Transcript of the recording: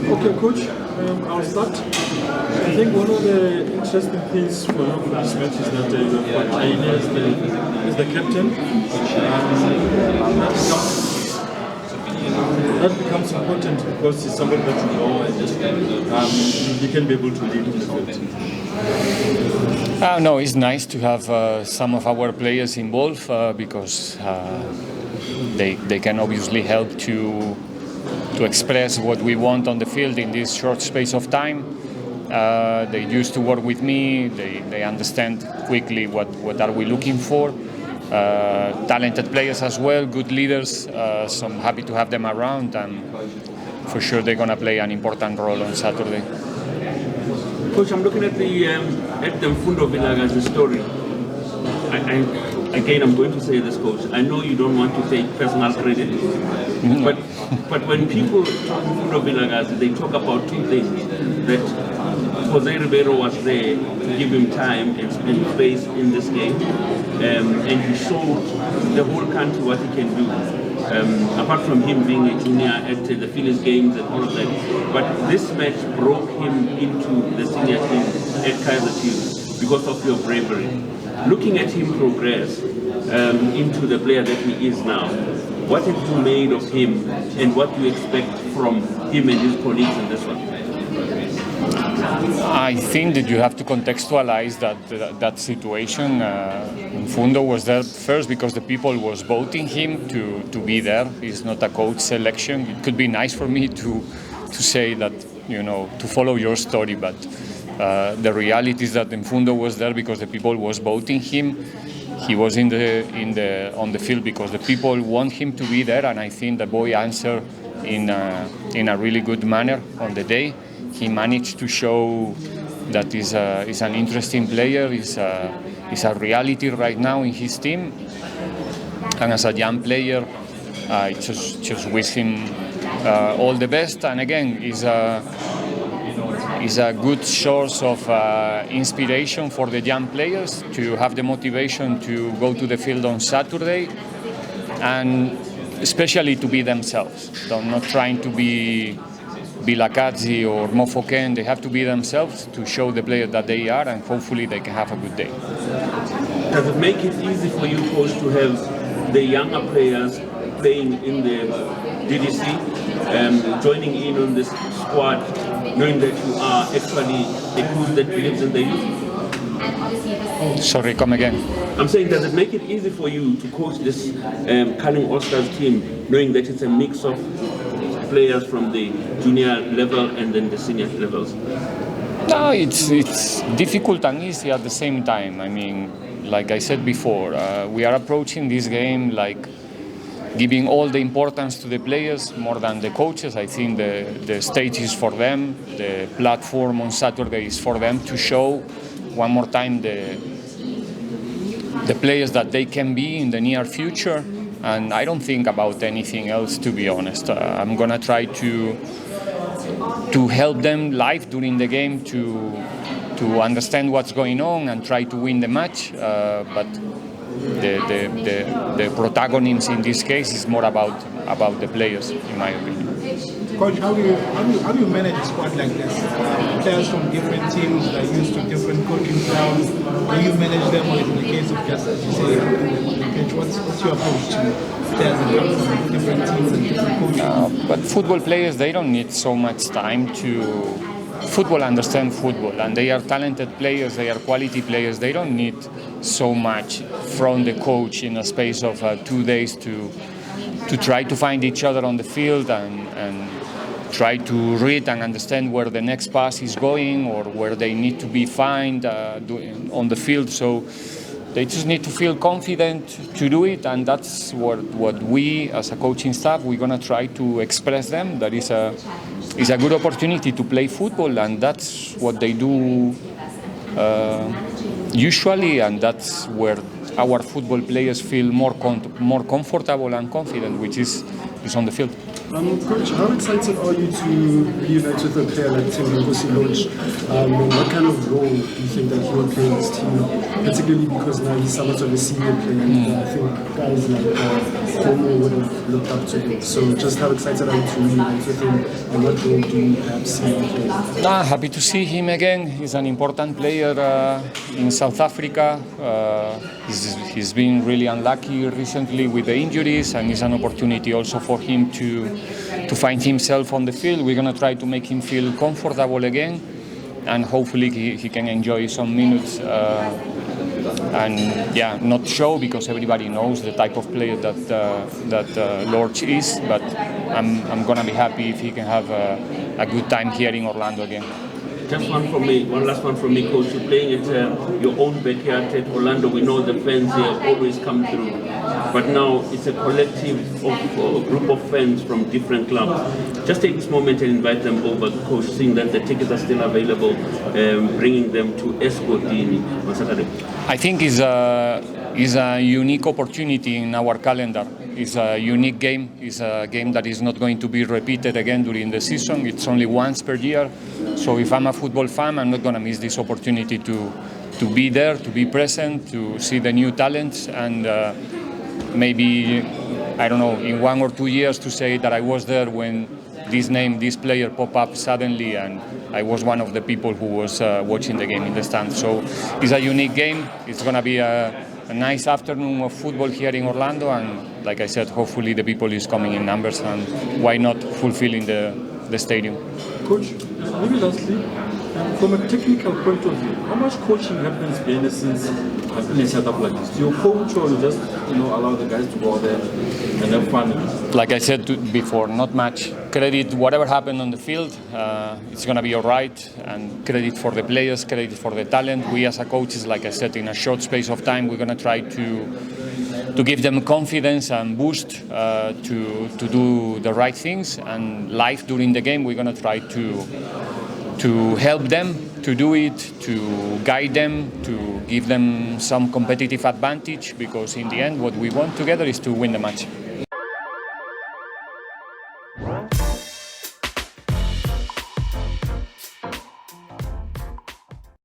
Okay, coach, I'll start. I think one of the interesting things for you for this match is that you have got Aine as the captain. That becomes important because he's somebody that you know and he can be able to lead in the field. No, it's nice to have some of our players involved because they can obviously help to express what we want on the field in this short space of time. They used to work with me. They understand quickly what are we looking for. Talented players as well, good leaders. So I'm happy to have them around, and for sure they're going to play an important role on Saturday. Coach, I'm looking at the Mfundo Vilakazi story. Again, I'm going to say this, Coach. I know you don't want to take personal credit, but when people talk Mfundo Vilakazi, they talk about two things: that Jose Riveiro was there to give him time and space in this game, and he showed the whole country what he can do. Apart from him being a junior at the Phillies games and all of that, but this match broke him into the senior team at Kaizer Chiefs because of your bravery. Looking at him progress into the player that he is now, what have you made of him and what do you expect from him and his colleagues in this one? I think that you have to contextualize that situation. Mfundo was there first because the people was voting him to be there. It's not a coach selection. It could be nice for me to say that, to follow your story, but the reality is that Mfundo was there because the people was voting him. He was on the field because the people want him to be there, and I think the boy answered in a really good manner on the day. He managed to show that he's an interesting player. He's a reality right now in his team, and as a young player, I just wish him all the best. And again, he's a good source of inspiration for the young players to have the motivation to go to the field on Saturday, and especially to be themselves. So not trying to be Vilakazi or Mofoken. They have to be themselves to show the players that they are, and hopefully they can have a good day. Does it make it easy for you, coach, to have the younger players playing in the DDC, joining in on this squad, knowing that you are actually a coach that believes in the youth? Sorry, come again. I'm saying, does it make it easy for you to coach this Culling All-Stars team, knowing that it's a mix of players from the junior level and then the senior levels? No, it's difficult and easy at the same time. I mean, like I said before, we are approaching this game like giving all the importance to the players more than the coaches. I think the stage is for them, the platform on Saturday is for them to show one more time the players that they can be in the near future. And I don't think about anything else, to be honest. I'm gonna try to help them live during the game to understand what's going on and try to win the match. But the protagonist in this case is more about the players, in my opinion. Coach, how do you manage a squad like this? Players from different teams that are used to different coaching styles. Do you manage them, or in the case of just, as you say, on the pitch, what's your approach to players that come from different teams and different coaching? But football players, they don't need so much time to understand football, and they are talented players, they are quality players. They don't need so much from the coach in a space of 2 days to try to find each other on the field and try to read and understand where the next pass is going or where they need to be found on the field. So they just need to feel confident to do it, and that's what we as a coaching staff, we're going to try to express them. That is a good opportunity to play football, and that's what they do usually, and that's where our football players feel more comfortable and confident, which is on the field. Coach, how excited are you to reunite with a player like Thembinkosi Lorch? What kind of role do you think that he will play in this team, particularly because now he's somewhat of a senior player and I think guys like Homo would have looked up to him. So just how excited are you to reunite with him and what role do you perhaps see him play? Happy to see him again. He's an important player in South Africa. He's been really unlucky recently with the injuries, and it's an opportunity also for him to find himself on the field. We're going to try to make him feel comfortable again, and hopefully he can enjoy some minutes and not show, because everybody knows the type of player that Lorch is. But I'm going to be happy if he can have a good time here in Orlando again. Just one last one from me, Coach. You're playing at your own backyard at Orlando. We know the fans here always come through. But now it's a collective of a group of fans from different clubs. Just take this moment and invite them over, Coach, seeing that the tickets are still available, bringing them to escort on Saturday. I think it's a unique opportunity in our calendar. It's a unique game. It's a game that is not going to be repeated again during the season. It's only once per year. So if I'm a football fan, I'm not going to miss this opportunity to be there, to be present, to see the new talents, and maybe, I don't know, in 1 or 2 years to say that I was there when this player popped up suddenly, and I was one of the people who was watching the game in the stands. So it's a unique game. It's going to be a nice afternoon of football here in Orlando, and like I said, hopefully the people is coming in numbers, and why not fulfilling the stadium. Coach, maybe lastly, from a technical point of view, how much coaching happens behind the scenes in a setup like this? Do you coach, or you just allow the guys to go out there and have fun? Like I said before, not much. Credit whatever happened on the field, it's going to be all right, and credit for the players, credit for the talent. We as a coaches, like I said, in a short space of time, we're going to try to give them confidence and boost to do the right things, and live during the game we're going to try to help them to do it, to guide them, to give them some competitive advantage, because in the end what we want together is to win the match.